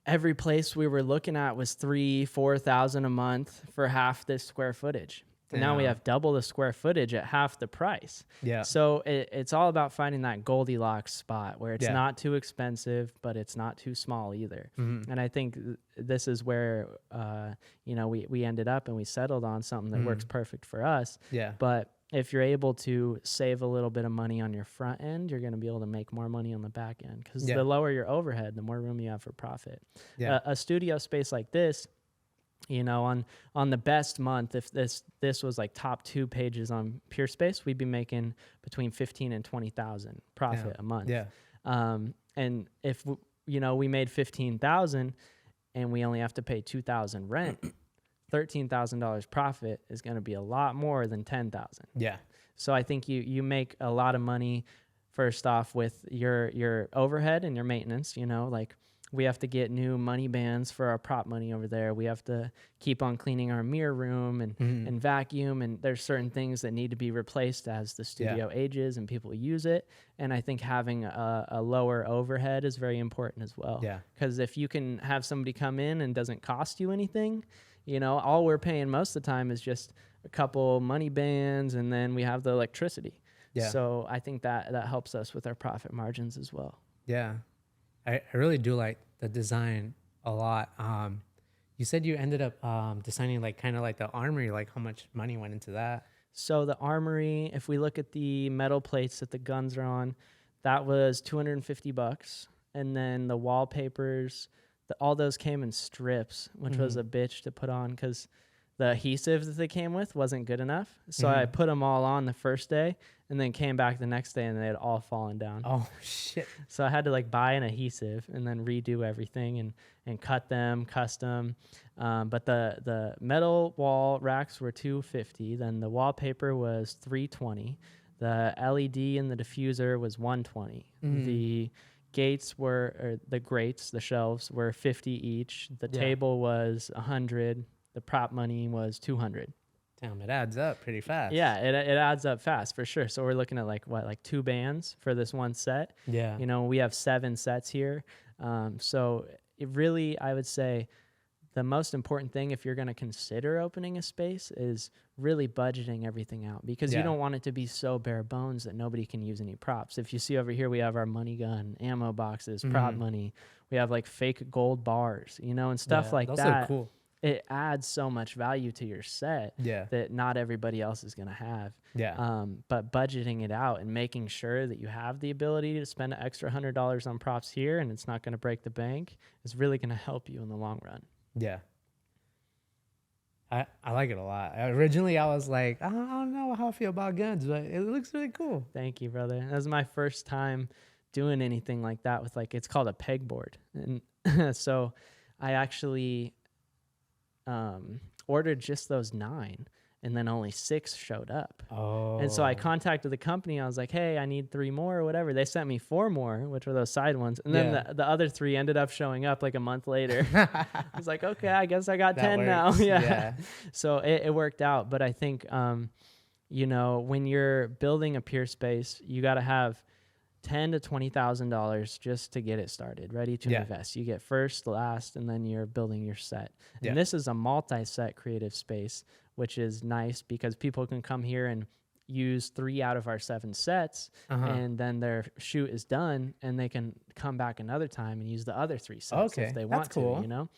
every place we were looking at was 3,000-4,000 a month for half this square footage. And now we Yeah. have double the square footage at half the price. Yeah. So it's all about finding that Goldilocks spot where it's Yeah. not too expensive, but it's not too small either. Mhm. And I think this is where, you know, we ended up and we settled on something that works perfect for us. Yeah. But if you're able to save a little bit of money on your front end, you're going to be able to make more money on the back end because Yeah. the lower your overhead, the more room you have for profit. Yeah. A studio space like this, you know, on the best month, if this was like top 2 pages on Pure Space, we'd be making between 15 and 20,000 profit a month. Yeah. And if you know we made 15,000 and we only have to pay 2,000 rent, $13,000 profit is going to be a lot more than 10,000. Yeah. So I think you make a lot of money first off with your overhead and your maintenance. You know, like we have to get new money bands for our prop money over there. We have to keep on cleaning our mirror room and vacuum. And there's certain things that need to be replaced as the studio ages and people use it. And I think having a lower overhead is very important as well. Yeah. Because if you can have somebody come in and doesn't cost you anything, you know, all we're paying most of the time is just a couple money bands and then we have the electricity. Yeah. So I think that helps us with our profit margins as well. Yeah. I really do like the design a lot. You said you ended up designing like kind of like the armory, like how much money went into that? So the armory, if we look at the metal plates that the guns are on, that was $250. And then the wallpapers, all those came in strips, which was a bitch to put on because the adhesive that they came with wasn't good enough. So I put them all on the first day and then came back the next day and they had all fallen down. Oh shit. So I had to like buy an adhesive and then redo everything and cut them custom. But the metal wall racks were $250. Then the wallpaper was $320. The LED and the diffuser was $120. The gates were, or the grates, the shelves were $50 each. The table was $100. The prop money was $200. Damn, it adds up pretty fast. Yeah, it adds up fast for sure. So we're looking at like 2 bands for this one set. Yeah. You know, we have 7 sets here. So it really, I would say the most important thing if you're going to consider opening a space is really budgeting everything out because you don't want it to be so bare bones that nobody can use any props. If you see over here, we have our money gun, ammo boxes, prop money. We have like fake gold bars, you know, and stuff like those that. look cool. it adds so much value to your set that not everybody else is going to have. But budgeting it out and making sure that you have the ability to spend an extra $100 on props here and it's not going to break the bank is really going to help you in the long run. Yeah. I like it a lot. Originally, I was like, I don't know how I feel about guns, but it looks really cool. Thank you, brother. That was my first time doing anything like that with like, it's called a pegboard. And so I actually ordered just those 9 and then only 6 showed up. And so I contacted the company. I was like, hey, I need 3 more or whatever. They sent me 4 more, which were those side ones. And then the other 3 ended up showing up like a month later. I was like, okay, I guess I got 10 now. So it worked out. But I think, you know, when you're building a peer space, you got to have $10,000 to $20,000 just to get it started, ready to invest. You get first, last, and then you're building your set. And this is a multi-set creative space, which is nice because people can come here and use 3 out of our 7 sets, and then their shoot is done, and they can come back another time and use the other 3 sets if they want to, you know?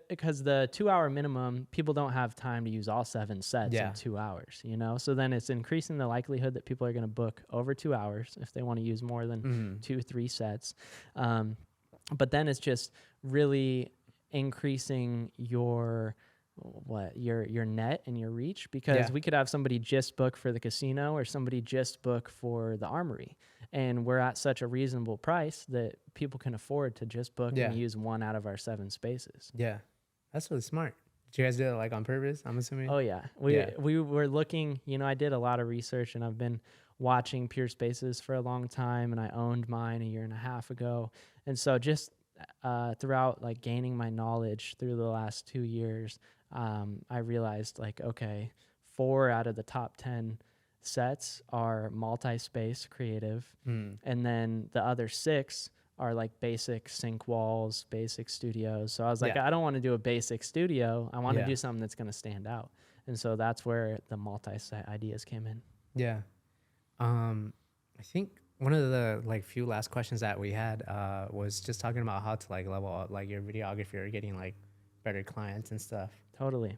Because the 2-hour minimum, people don't have time to use all 7 sets in 2 hours, you know? So then it's increasing the likelihood that people are going to book over 2 hours if they want to use more than 2-3 sets. But then it's just really increasing your net and your reach, because we could have somebody just book for the casino or somebody just book for the armory, and we're at such a reasonable price that people can afford to just book and use 1 out of our 7 spaces. That's really smart. Did you guys do it like on purpose, I'm assuming? Oh yeah, we were looking, you know, I did a lot of research and I've been watching peer spaces for a long time, and I owned mine 1.5 years ago. And so just throughout like gaining my knowledge through the last 2 years, I realized like, okay, 4 out of the top 10 sets are multi-space creative. And then the other 6 are like basic sync walls, basic studios. So I was like, I don't want to do a basic studio. I want to do something that's going to stand out. And so that's where the multi-set ideas came in. I think one of the like few last questions that we had was just talking about how to like level up like your videography or getting like better clients and stuff. Totally.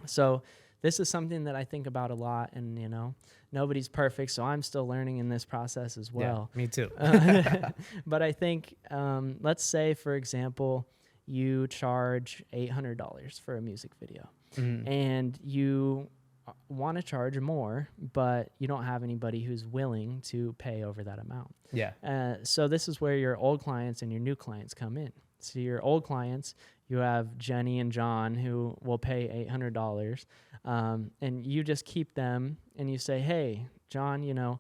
So this is something that I think about a lot, and you know, nobody's perfect, so I'm still learning in this process as well. Me too. But I think, let's say, for example, you charge $800 for a music video, and you want to charge more, but you don't have anybody who's willing to pay over that amount. So this is where your old clients and your new clients come in. So your old clients, you have Jenny and John who will pay $800, and you just keep them and you say, hey, John, you know,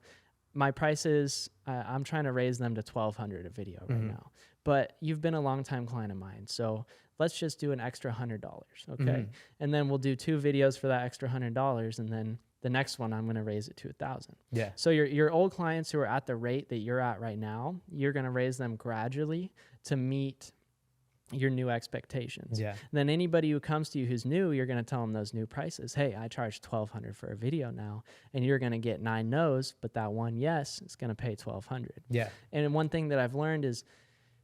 my price is, I'm trying to raise them to $1,200 a video right now, but you've been a longtime client of mine, so let's just do an extra $100, okay? And then we'll do 2 videos for that extra $100, and then the next one I'm going to raise it to 1,000. So your old clients who are at the rate that you're at right now, you're going to raise them gradually to meet your new expectations. Then anybody who comes to you who's new, you're going to tell them those new prices. Hey, I charge $1,200 for a video now, and you're going to get 9 no's, but that one yes is going to pay $1,200. And one thing that I've learned is,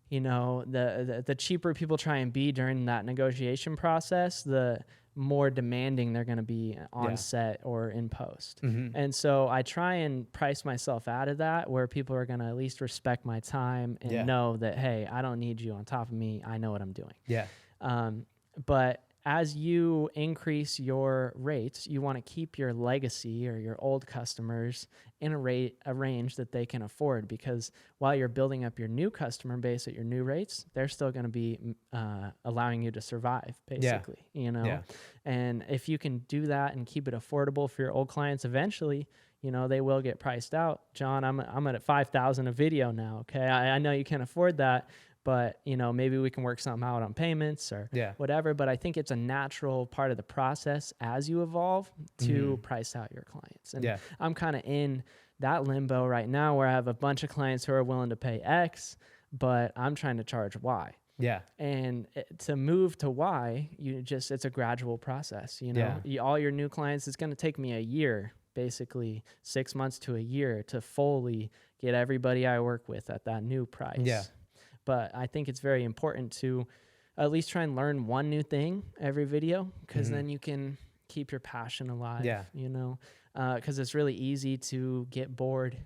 you know, the cheaper people try and be during that negotiation process, the more demanding they're going to be on set or in post. And so I try and price myself out of that, where people are going to at least respect my time and know that, hey, I don't need you on top of me. I know what I'm doing. But as you increase your rates, you want to keep your legacy or your old customers in a range that they can afford, because while you're building up your new customer base at your new rates, they're still going to be allowing you to survive, basically, you know? And if you can do that and keep it affordable for your old clients, eventually, you know, they will get priced out. John, I'm at $5,000 a video now. Okay. I know you can't afford that, but you know, maybe we can work something out on payments or whatever. But I think it's a natural part of the process as you evolve to price out your clients. And I'm kind of in that limbo right now, where I have a bunch of clients who are willing to pay X, but I'm trying to charge Y. And to move to Y, it's a gradual process. You know, all your new clients, it's going to take me a year, basically 6 months to a year, to fully get everybody I work with at that new price. But I think it's very important to at least try and learn one new thing every video, because then you can keep your passion alive. Yeah. You know, because it's really easy to get bored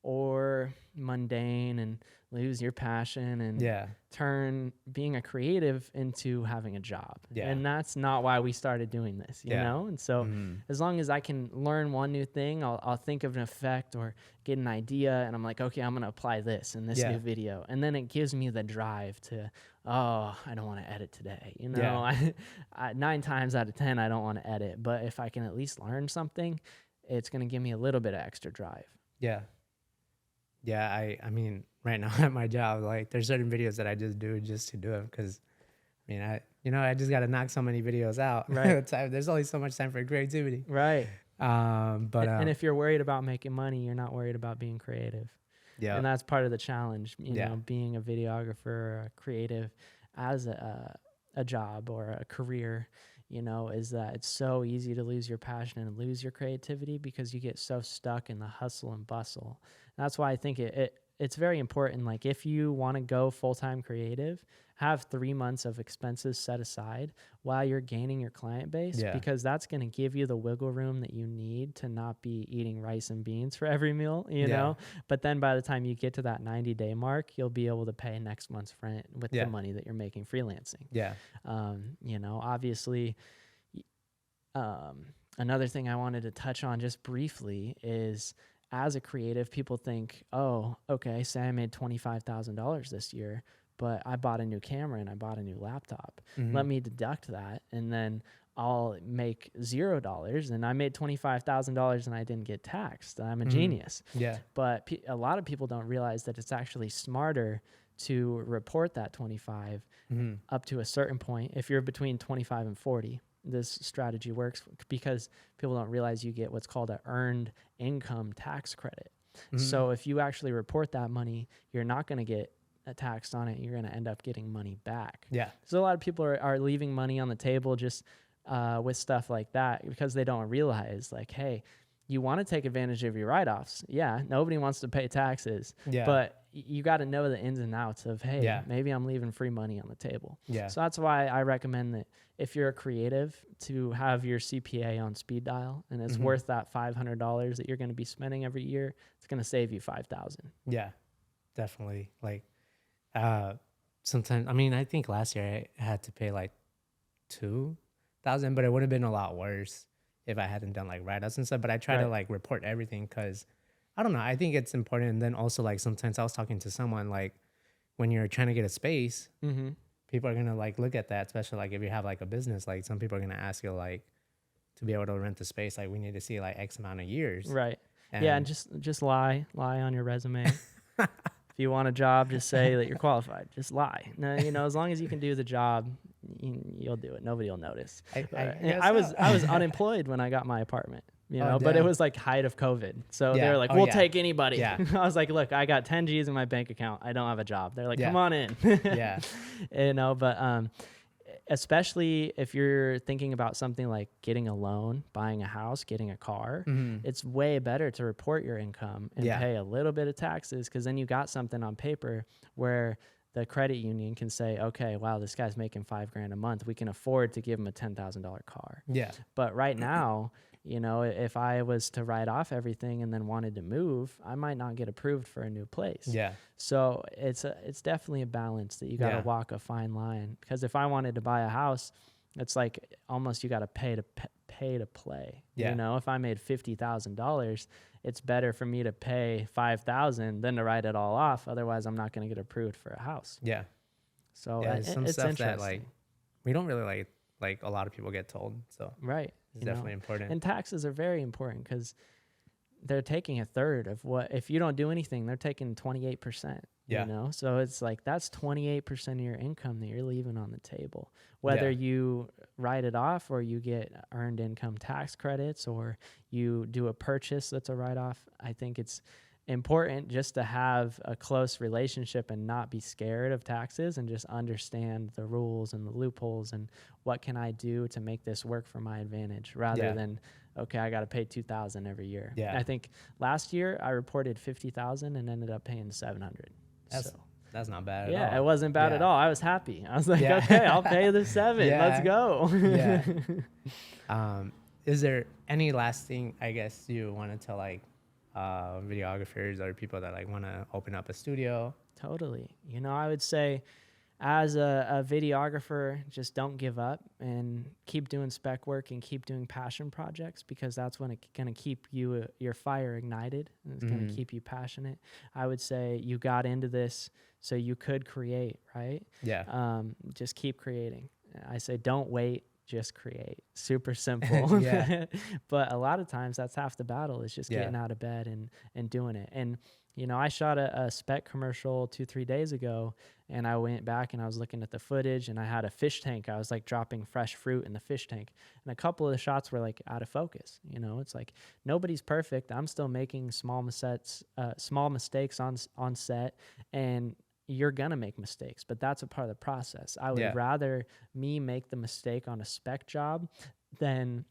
or mundane and lose your passion and turn being a creative into having a job. And that's not why we started doing this, you know? And so as long as I can learn one new thing, I'll think of an effect or get an idea, and I'm like, okay, I'm going to apply this in this new video. And then it gives me the drive to, oh, I don't want to edit today. You know, I 9 times out of 10, I don't want to edit. But if I can at least learn something, it's going to give me a little bit of extra drive. Yeah. Yeah, I mean, right now at my job, like, there's certain videos that I just do just to do them, because, I mean, I just got to knock so many videos out. Right. There's only so much time for creativity. Right. And if you're worried about making money, you're not worried about being creative. Yeah. And that's part of the challenge, you know, being a videographer or a creative as a job or a career, you know, is that it's so easy to lose your passion and lose your creativity because you get so stuck in the hustle and bustle. And that's why I think it's very important. Like, if you want to go full-time creative, have 3 months of expenses set aside while you're gaining your client base, because that's going to give you the wiggle room that you need to not be eating rice and beans for every meal, you know? But then by the time you get to that 90-day mark, you'll be able to pay next month's rent with the money that you're making freelancing. You know, obviously, another thing I wanted to touch on just briefly is, as a creative, people think, oh, okay, say I made $25,000 this year, but I bought a new camera and I bought a new laptop. Let me deduct that, and then I'll make $0, and I made $25,000 and I didn't get taxed. I'm a genius. But a lot of people don't realize that it's actually smarter to report that 25 up to a certain point. If you're between 25 and 40, this strategy works, because people don't realize you get what's called an earned income tax credit. So if you actually report that money, you're not going to get taxed on it. You're going to end up getting money back. So a lot of people are leaving money on the table just with stuff like that, because they don't realize, like, hey, you want to take advantage of your write-offs. Nobody wants to pay taxes, but you got to know the ins and outs of, hey, maybe I'm leaving free money on the table. So that's why I recommend that if you're a creative, to have your CPA on speed dial, and it's worth that $500 that you're going to be spending every year. It's going to save you $5,000. Yeah, definitely. Like, sometimes, I mean, I think last year I had to pay like $2,000, but it would have been a lot worse if I hadn't done like write-ups and stuff. But I try to like report everything, because I don't know, I think it's important. And then also, like, sometimes I was talking to someone, like, when you're trying to get a space, people are gonna like look at that, especially like if you have like a business. Like, some people are gonna ask you, like, to be able to rent the space, like, we need to see like X amount of years. And just lie on your resume. If you want a job, just say that you're qualified. Just lie. No, you know, as long as you can do the job, you'll do it. Nobody will notice. I was unemployed when I got my apartment, you know, but it was like height of COVID. So they were like, we'll take anybody. I was like, look, I got 10 G's in my bank account. I don't have a job. They're like, come on in. You know, but especially if you're thinking about something like getting a loan, buying a house, getting a car, it's way better to report your income and pay a little bit of taxes, because then you got something on paper where the credit union can say, okay, wow, this guy's making $5,000 a month. We can afford to give him a $10,000 car. But right now, you know, if I was to write off everything and then wanted to move, I might not get approved for a new place. So it's definitely a balance that you got to walk a fine line. Because if I wanted to buy a house, it's like almost you got to pay to play. You know, if I made $50,000, it's better for me to pay $5,000 than to write it all off. Otherwise, I'm not going to get approved for a house. So some it's stuff interesting. that like we don't really like a lot of people get told. So it's definitely important. And taxes are very important, because they're taking a third of what, if you don't do anything, they're taking 28%. You know, so it's like that's 28% of your income that you're leaving on the table, whether you write it off or you get earned income tax credits or you do a purchase that's a write-off. I think it's important just to have a close relationship and not be scared of taxes, and just understand the rules and the loopholes and what can I do to make this work for my advantage, rather than, okay, I got to pay $2,000 every year. I think last year I reported $50,000 and ended up paying $700. That's not bad at Yeah, all. it wasn't bad at Yeah. all. I was happy. I was like, Yeah. okay, I'll pay the 7. Yeah. Let's go. Yeah. Is there any last thing I guess you want to tell like videographers or people that like want to open up a studio? Totally. You know, I would say as a videographer, just don't give up and keep doing spec work and keep doing passion projects, because that's when it's going to keep your fire ignited, and it's going to keep you passionate. I would say you got into this so you could create, right? Yeah. Just keep creating. I say don't wait, just create. Super simple. Yeah. But a lot of times that's half the battle, is just getting out of bed and doing it. And you know, I shot a spec commercial 2-3 days ago, and I went back and I was looking at the footage, and I had a fish tank. I was like dropping fresh fruit in the fish tank, and a couple of the shots were like out of focus. You know, it's like nobody's perfect. I'm still making small mistakes on set, and you're gonna make mistakes, but that's a part of the process. I would rather me make the mistake on a spec job than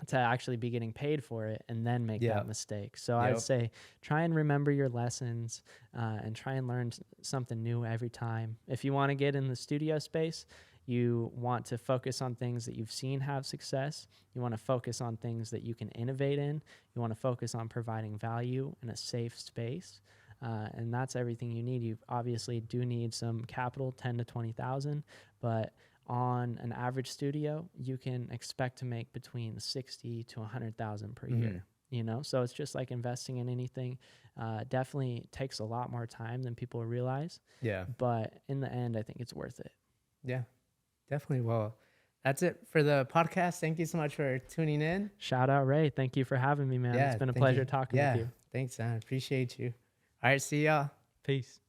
to actually be getting paid for it and then make that mistake. So I'd say try and remember your lessons, and try and learn something new every time. If you want to get in the studio space, you want to focus on things that you've seen have success. You want to focus on things that you can innovate in. You want to focus on providing value in a safe space. And that's everything you need. You obviously do need some capital, 10 to 20,000, but on an average studio, you can expect to make between 60 to 100,000 per year. You know, so it's just like investing in anything. Definitely takes a lot more time than people realize. Yeah. But in the end, I think it's worth it. Yeah, definitely. Well, that's it for the podcast. Thank you so much for tuning in. Shout out, Ray. Thank you for having me, man. Yeah, It's been a pleasure talking with you. Thanks, man. Appreciate you. All right, see y'all. Peace.